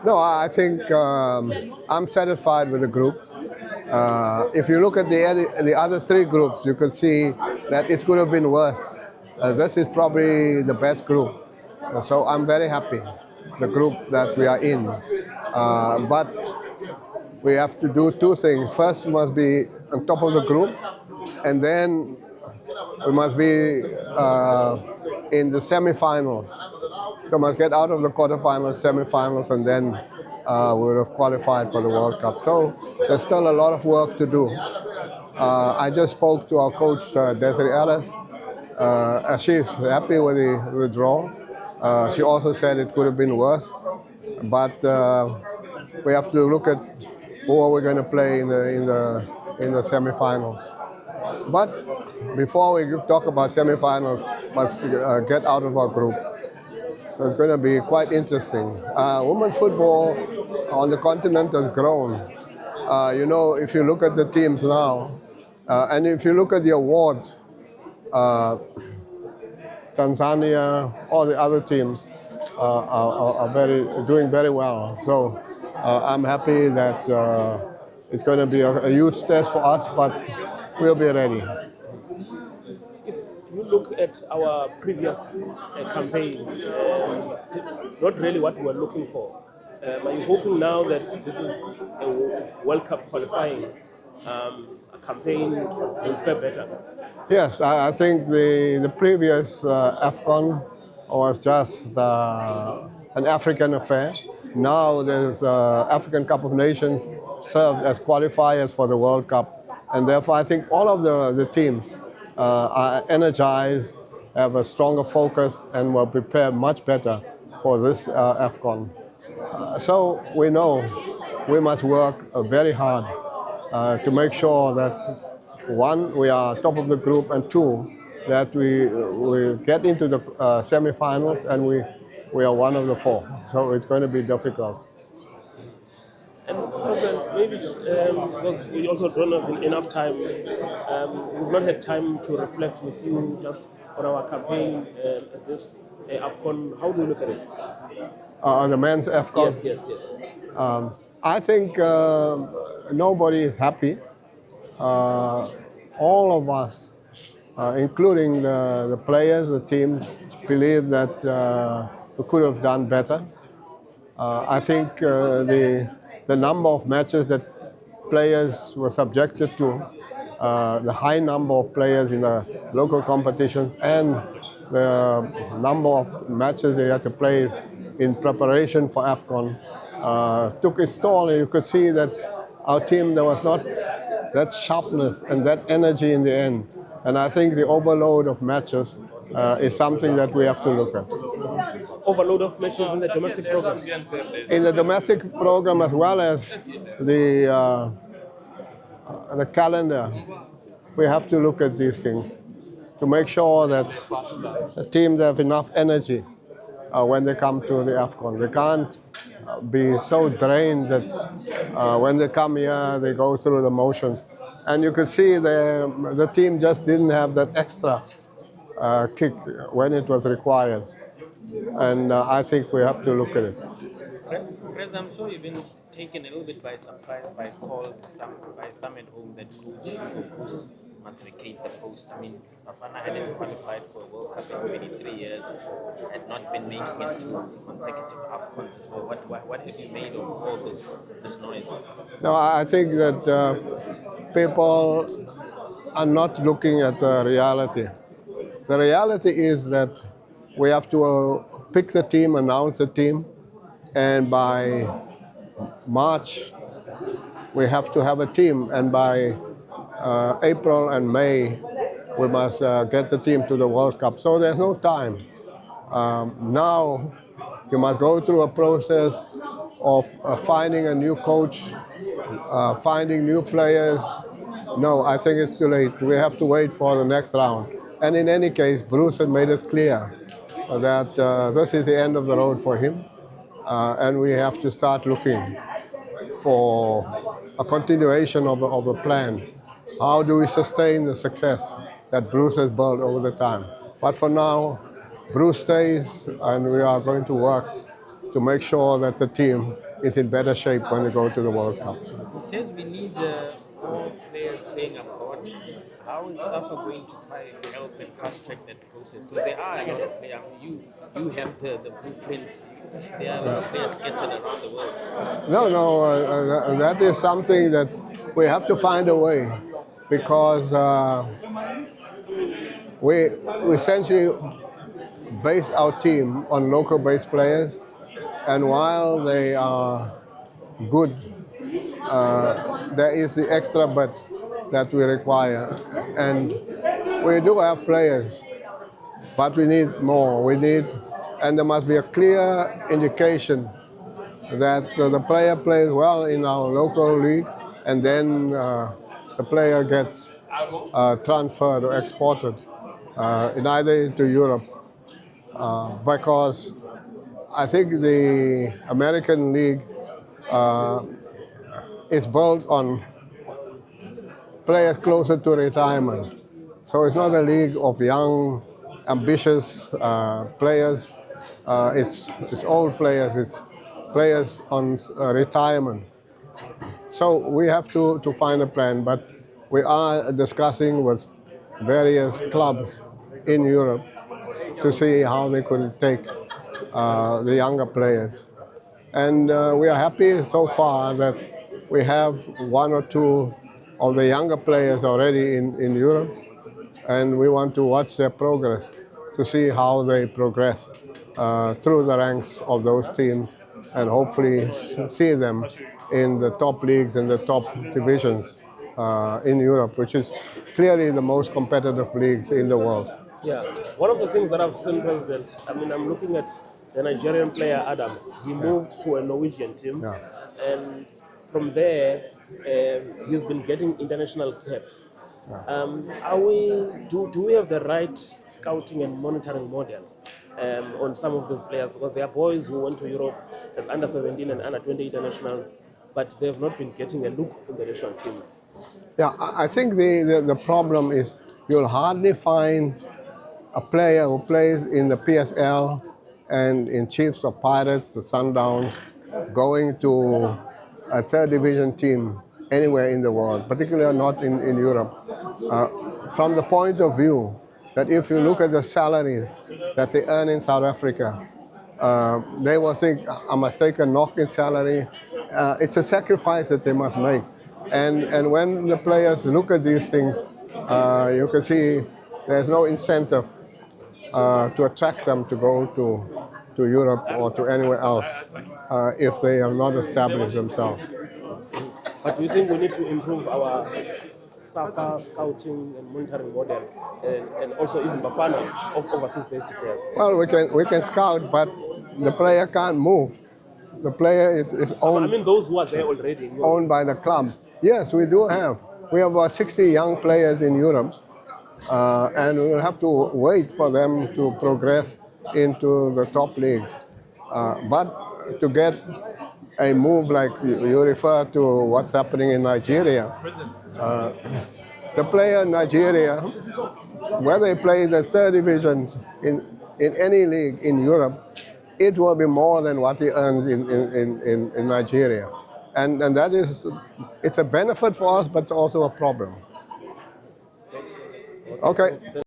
No, I think I'm satisfied with the group. If you look at the other three groups, you could see that it could have been worse. This is probably the best group. So I'm very happy, the group that we are in. But we have to do two things. First, we must be on top of the group, and then we must be in the semifinals. So we must get out of the quarterfinals, semifinals, and then we would have qualified for the World Cup. So there's still a lot of work to do. I just spoke to our coach, Desiree Ellis. She's happy with the draw. She also said it could have been worse, but we have to look at who are we going to play in the semifinals. But before we talk about semifinals, must get out of our group. So it's going to be quite interesting. Women's football on the continent has grown. If you look at the teams now, and if you look at the awards, Tanzania, all the other teams are doing very well. So I'm happy that it's going to be a huge test for us, but we'll be ready. If you look at our previous campaign, not really what we were looking for. Are you hoping now that this is a World Cup qualifying campaign will fare better? Yes, I think the previous AFCON was just an African affair. Now there's African Cup of Nations served as qualifiers for the World Cup. And therefore I think all of the teams are energized, have a stronger focus, and will prepare much better for this AFCON. So we know we must work very hard to make sure that one, we are top of the group, and two, that we get into the semifinals and we are one of the four. So it's going to be difficult. And President, maybe because we also don't have enough time, we've not had time to reflect with you just on our campaign at this AFCON. How do you look at it? The men's AFCON. Yes. I think nobody is happy. All of us, including the players, the team, believe that we could have done better. I think the number of matches that players were subjected to, the high number of players in the local competitions, and the number of matches they had to play in preparation for AFCON took its toll. And you could see that our team, there was not that sharpness and that energy in the end. And I think the overload of matches is something that we have to look at. Overload of matches in the domestic program? In the domestic program, as well as the calendar, we have to look at these things to make sure that the teams have enough energy when they come to the AFCON. They can't be so drained that when they come here, they go through the motions. And you could see the team just didn't have that extra kick when it was required. And I think we have to look at it. Rez, I'm sure you've been taken a little bit by surprise by calls by some at home that Coach Hugo Broos must vacate the post. I mean, Bafana hadn't qualified for a World Cup in 23 years, had not been making it to consecutive AFCONs as well. What have you made of all this noise? No, I think that people are not looking at the reality. The reality is that we have to pick the team, announce the team, and by March we have to have a team, and by April and May we must get the team to the World Cup. So there's no time. Now you must go through a process of finding a new coach, finding new players. No, I think it's too late. We have to wait for the next round. And in any case, Broos had made it clear that this is the end of the road for him, and we have to start looking for a continuation of a plan. How do we sustain the success that Broos has built over the time? But for now, Broos stays, and we are going to work to make sure that the team is in better shape when we go to the World Cup. He says we need more players playing abroad. How is SAFA going to try and help and fast track that process? Because there are a lot of players. I mean, you have the blueprint. There are a lot of players scattered around the world. No, that is something that we have to find a way because we essentially base our team on local-based players, and while they are good, there is the extra but that we require, and we do have players, but we need more. And there must be a clear indication that the player plays well in our local league, and then the player gets transferred or exported either into Europe, because I think the American league is built on players closer to retirement. So it's not a league of young, ambitious players. It's old players. It's players on retirement. So we have to find a plan, but we are discussing with various clubs in Europe to see how they could take the younger players. And we are happy so far that we have one or two of the younger players already in Europe, and we want to watch their progress to see how they progress through the ranks of those teams, and hopefully see them in the top leagues and the top divisions in Europe, which is clearly the most competitive leagues in the world. Yeah, one of the things that I've seen, President, I mean, I'm looking at the Nigerian player Adams. He moved to a Norwegian team, Yeah. and from there, he's been getting international caps. Do we have the right scouting and monitoring model on some of these players? Because there are boys who went to Europe as under 17 and under 20 internationals, but they have not been getting a look in the national team. Yeah, I think the problem is you'll hardly find a player who plays in the PSL and in Chiefs or Pirates, the Sundowns, going to a third division team anywhere in the world, particularly not in Europe. From the point of view that if you look at the salaries that they earn in South Africa, they will think, I must take a knock in salary. It's a sacrifice that they must make. And when the players look at these things, you can see there's no incentive to attract them to go to Europe or to anywhere else if they have not established themselves. But do you think we need to improve our SAFA scouting and monitoring model, and also even Bafana of overseas-based players? Well, we can scout, but the player can't move. The player is I mean, those who are there already in Europe. owned by the clubs. Yes, we do have. We have about 60 young players in Europe, and we will have to wait for them to progress into the top leagues. But to get a move like you refer to what's happening in Nigeria, the player in Nigeria, whether they play the third division in any league in Europe, it will be more than what he earns in Nigeria. And that is, it's a benefit for us, but it's also a problem. Okay.